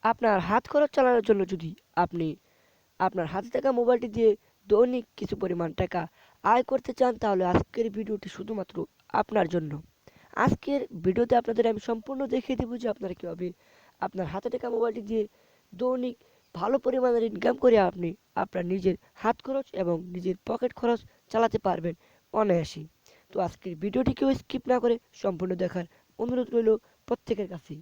আপনার হাত খরচ চালানোর জন্য যদি আপনি আপনার হাতে থাকা মোবাইলটি দিয়ে দৈনিক কিছু পরিমাণ টাকা আয় করতে চান, তাহলে আজকের ভিডিওটি শুধুমাত্র আপনার জন্য। আজকের ভিডিওতে আপনাদের আমি সম্পূর্ণ দেখিয়ে দেবো যে আপনারা কীভাবে আপনার হাতে থাকা মোবাইলটি দিয়ে দৈনিক ভালো পরিমাণের ইনকাম করে আপনি আপনার নিজের হাত খরচ এবং নিজের পকেট খরচ চালাতে পারবেন অনায়াসেই। তো আজকের ভিডিওটি কেউ স্কিপ না করে সম্পূর্ণ দেখার অনুরোধ রইল প্রত্যেকের কাছেই।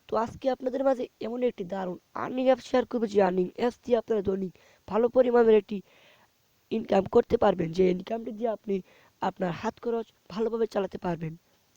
তো আজকে আপনাদের মাঝে এমন একটি দারুণ আর্নিং অ্যাপ শেয়ার করবো, যে আর্নিং অ্যাপস দিয়ে আপনারা দৈনিক ভালো পরিমাণের একটি ইনকাম করতে পারবেন, যে ইনকামটি দিয়ে আপনি আপনার হাত খরচ ভালোভাবে চালাতে পারবেন।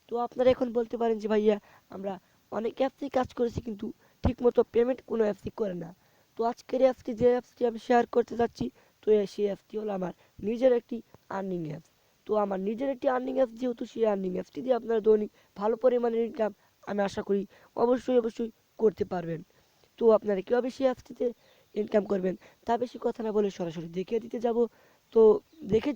তো আপনারা এখন বলতে পারেন যে ভাইয়া, আমরা অনেক অ্যাপসেই কাজ করেছি কিন্তু ঠিকমতো পেমেন্ট কোনো অ্যাপসই করে না। তো আজকের অ্যাপসটি, যে অ্যাপসটি আমি শেয়ার করতে যাচ্ছি, তো সেই অ্যাপসটি হলো আমার নিজের একটি আর্নিং অ্যাপস। তো আমার নিজের একটি আর্নিং অ্যাপস যেহেতু, সেই আর্নিং অ্যাপসটি দিয়ে আপনারা দৈনিক ভালো পরিমাণের ইনকাম আমি আশা করি অবশ্যই করতে পারবেন। তো আপনারা কীভাবে সেই অ্যাপসটিতে ইনকাম করবেন তা বেশি কথা না বলে সরাসরি দেখিয়ে দিতে যাব। তো দেখে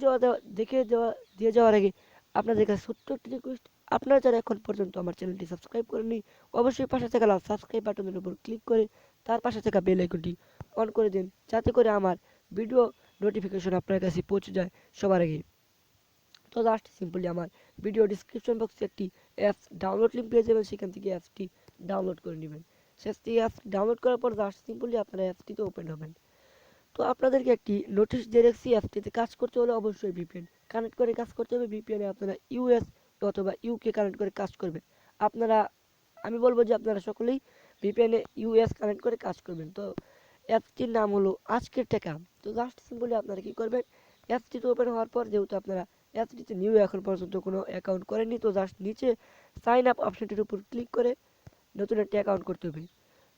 দিয়ে যাওয়ার আগে আপনাদের কাছে ছোট্ট একটি রিকোয়েস্ট, আপনারা যারা এখন পর্যন্ত আমার চ্যানেলটি সাবস্ক্রাইব করেননি, অবশ্যই পাশে থাকা লাল সাবস্ক্রাইব বাটনের উপর ক্লিক করে তার পাশে থাকা বেল আইকনটি অন করে দিন, যাতে করে আমার ভিডিও নোটিফিকেশন আপনার কাছে পৌঁছে যায় সবার আগে। তো জাস্ট সিম্পলি আমার ভিডিও ডিসক্রিপশন বক্সে একটি অ্যাপস ডাউনলোড লিঙ্ক পেয়ে যাবেন, সেখান থেকে অ্যাপসটি ডাউনলোড করে নেবেন। শেষটি অ্যাপস ডাউনলোড করার পর জাস্ট সিম্পলি আপনারা অ্যাপসটিতে ওপেন হবেন। তো আপনাদেরকে একটি নোটিশ দিয়ে রাখছি, অ্যাপটিতে কাজ করতে হলে অবশ্যই ভিপিএন কানেক্ট করে কাজ করতে হবে। ভিপিএনে আপনারা ইউএস অথবা ইউকে কানেক্ট করে কাজ করবেন। আপনারা আমি বলবো যে আপনারা সকলেই ভিপিএনে ইউএস কানেক্ট করে কাজ করবেন। তো অ্যাপসটির নাম হলো আজকের টাকা। তো জাস্ট সিম্পলি আপনারা কী করবেন, অ্যাপসটিতে ওপেন হওয়ার পর যেহেতু আপনারা অ্যাপসটিতে নিউ এখন পর্যন্ত কোনো অ্যাকাউন্ট করেননি, তো জাস্ট নিচে সাইন আপ অপশনটির উপর ক্লিক করে নতুন একটি অ্যাকাউন্ট করতে হবে।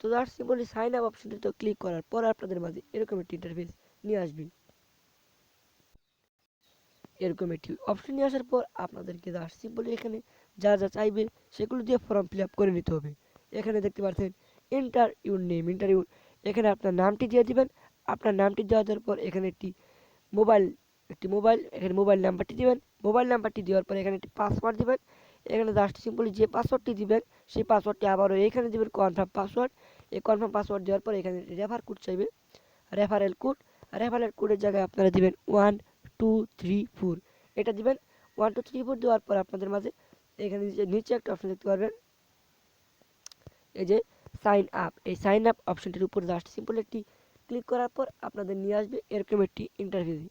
তো জাস্ট সিম্পলি সাইন আপ অপশনটিতে ক্লিক করার পর আপনাদের মাঝে এরকম একটি ইন্টারফেস নিয়ে আসবে। এরকম একটি অপশন নিয়ে আসার পর আপনাদেরকে জাস্ট সিম্পলি এখানে যা যা চাইবে সেগুলো দিয়ে ফর্ম ফিল আপ করে নিতে হবে। এখানে দেখতে পাচ্ছেন এন্টার ইউর নেম, এখানে আপনার নামটি দিয়ে দিবেন। আপনার নামটি দেওয়ার পর এখানে মোবাইল মোবাইল এখানে মোবাইল নাম্বারটি দিবেন। মোবাইল নাম্বারটি দেওয়ার পর এখানে একটি পাসওয়ার্ড দিবেন। এখানে জাস্ট সিম্পলি যে পাসওয়ার্ডটি দিবেন সেই পাসওয়ার্ডটি আবারও এখানে দিবেন কনফার্ম পাসওয়ার্ড। এই কনফার্ম পাসওয়ার্ড দেওয়ার পর এখানে রেফার কোড চাইবে, রেফারেল কোড। রেফারেল কোডের জায়গায় আপনারা দিবেন 1234, এটা দিবেন। 1234 দেওয়ার পর আপনাদের মাঝে এখানে নিচে একটা অপশন দেখতে পারবেন, এই যে সাইন আপ। এই সাইন আপ অপশনটির উপর জাস্ট সিম্পল একটি ক্লিক করার পর আপনাদের নিয়ে আসবে এরকম একটি ইন্টারফেস।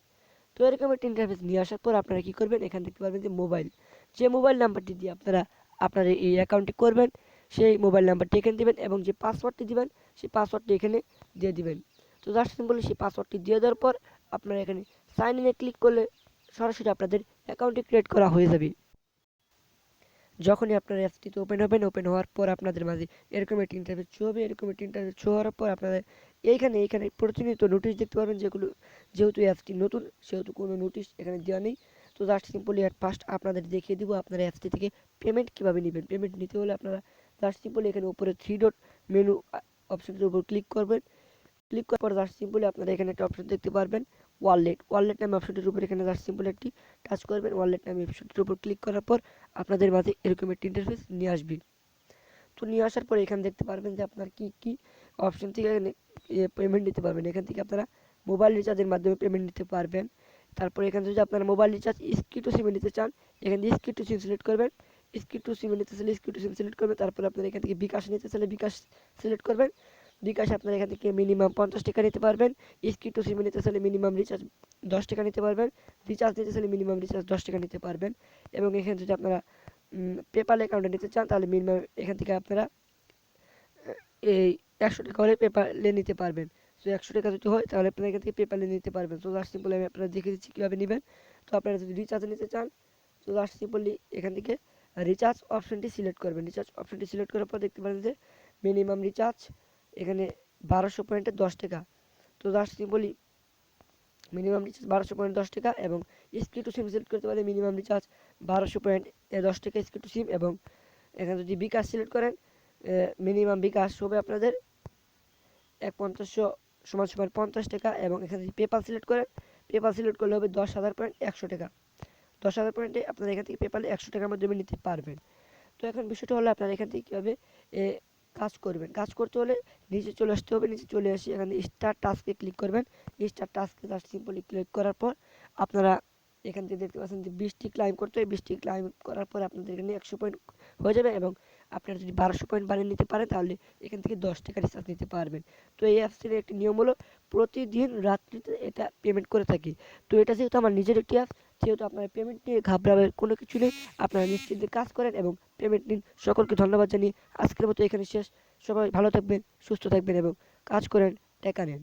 তো এরকম একটি ইন্টারফেস নিয়ে আসার পর আপনারা কী করবেন, এখানে দেখতে পারবেন যে যে মোবাইল নাম্বারটি দিয়ে আপনারা আপনার এই অ্যাকাউন্টটি করবেন, সেই মোবাইল নাম্বারটি এখানে দিবেন এবং যে পাসওয়ার্ডটি দিবেন সেই পাসওয়ার্ডটি এখানে দিয়ে দিবেন। তো জাস্ট সিম্পলি সেই পাসওয়ার্ডটি দিয়ে দেওয়ার পর আপনারা এখানে সাইন ইনে ক্লিক করলে সরাসরি আপনাদের অ্যাকাউন্টটি ক্রিয়েট করা হয়ে যাবে। যখনই আপনার অ্যাপসটিতে ওপেন হবেন, ওপেন হওয়ার পর আপনাদের মাঝে এরকম একটি ইন্টারফেস শো হবে। এরকম একটি ইন্টারফেস শো হওয়ার পর আপনাদের এইখানে প্রতিনিয়ত নোটিশ দেখতে পারবেন, যেগুলো যেহেতু অ্যাপসটি নতুন সেহেতু কোনো নোটিশ এখানে দেওয়া নেই। তো জাস্ট সিম্পলি অ্যাট ফার্স্ট আপনাদের দেখিয়ে দিব আপনারা অ্যাপসটি থেকে পেমেন্ট কীভাবে নেবেন। পেমেন্ট নিতে হলে আপনারা জাস্ট সিম্পলি এখানে উপরে 3 ডট মেনু অপশনটির উপর ক্লিক করবেন। ক্লিক করার পর জাস্ট সিম্পলি আপনারা এখানে একটা অপশন দেখতে পারবেন ওয়ালেট নামে অপশনটির উপর এখানে জাস্ট সিম্পল একটি টাচ করবেন। ওয়ালেট নামে অপশনটির উপর ক্লিক করার পর আপনাদের মাঝে এরকম একটি ইন্টারফেস নিয়ে আসবে। তো নিয়ে আসার পর এখানে দেখতে পারবেন যে আপনার কি অপশন থেকে পেমেন্ট নিতে পারবেন। এখান থেকে আপনারা মোবাইল রিচার্জের মাধ্যমে পেমেন্ট নিতে পারবেন। তারপর এখানে যদি আপনারা মোবাইল রিচার্জ স্কি টু সিমে নিতে চান, এখান থেকে স্কি টু সিম সিলেক্ট করবেন। স্কি টু সিমে নিতে চাইলে স্কি টু সিম সিলেক্ট করবেন। তারপর আপনারা এখান থেকে বিকাশ নিতে চাইলে বিকাশ সিলেক্ট করবেন। বিকাশ আপনারা এখান থেকে মিনিমাম 50 টাকা নিতে পারবেন। স্কি টু সিমে নিতে চাইলে মিনিমাম রিচার্জ 10 টাকা নিতে পারবেন। রিচার্জ নিতে চাইলে মিনিমাম রিচার্জ 10 টাকা নিতে পারবেন। এবং এখানে যদি আপনারা পেপাল অ্যাকাউন্টে নিতে চান, তাহলে মিনিমাম এখান থেকে আপনারা এই 100 টাকা হলে পেপালে নিতে পারবেন। সো 100 টাকা যদি হয় তাহলে আপনারা এখান থেকে পেপালে নিতে পারবেন। তো জাস্ট সিম্পলি আমি আপনারা দেখে দিচ্ছি কীভাবে নেবেন। তো আপনারা যদি রিচার্জ নিতে চান, তো জাস্ট সিম্পলি এখান থেকে রিচার্জ অপশনটি সিলেক্ট করবেন। রিচার্জ অপশনটি সিলেক্ট করার পর দেখতে পারেন যে মিনিমাম রিচার্জ এখানে 1200 পয়েন্টে 10 টাকা। তো just simply minimum recharge 1200 point 10 টাকা এবং স্কি টু সিম সিলেক্ট করতে পারে মিনিমাম রিচার্জ 1200 পয়েন্ট 10 টাকা স্কি টু সিম। এবং এখানে যদি বিকাশ সিলেক্ট করেন, মিনিমাম বিকাশ হবে আপনাদের 50 টাকা। এবং এখানে যদি পেপাল সিলেক্ট করেন, পেপাল সিলেক্ট করলে হবে 10,000 পয়েন্ট 100 টাকা। 10,000 পয়েন্টে আপনারা এখান থেকে পেপালে 100 টাকার মাধ্যমে নিতে পারবেন। তো এখন বিষয়টা হলো আপনারা এখান থেকে কীভাবে কাজ করবেন। কাজ করতে হলে নিচে চলে আসতে হবে। নিচে চলে এসে এখানে স্টার্ট টাস্কে ক্লিক করবেন। স্টার্ট টাস্কে জাস্ট সিম্পলি ক্লিক করার পর আপনারা এখান থেকে দেখতে পাচ্ছেন যে 20টি ক্লাইম করতে হয়। 20টি ক্লাইম করার পর আপনাদের এখানে 100 পয়েন্ট হয়ে যাবে এবং আপনারা যদি 1200 পয়েন্ট বানিয়ে নিতে পারেন তাহলে এখান থেকে 10 টাকা রিচার্জ নিতে পারবেন। তো এই অ্যাপসটির একটি নিয়ম হলো প্রতিদিন রাত্রিতে এটা পেমেন্ট করে থাকি। তো এটা যেহেতু আমার নিজের একটি অ্যাপস, সেহেতু আপনার পেমেন্ট নিয়ে ঘাবড়াবার কোনো কিছু নেই। আপনারা নিশ্চিন্তে কাজ করেন এবং পেমেন্ট নিন। সকলকে ধন্যবাদ জানিয়ে আজকের মতো এখানে শেষ। সবাই ভালো থাকবেন, সুস্থ থাকবেন এবং কাজ করেন, টাকা নেন।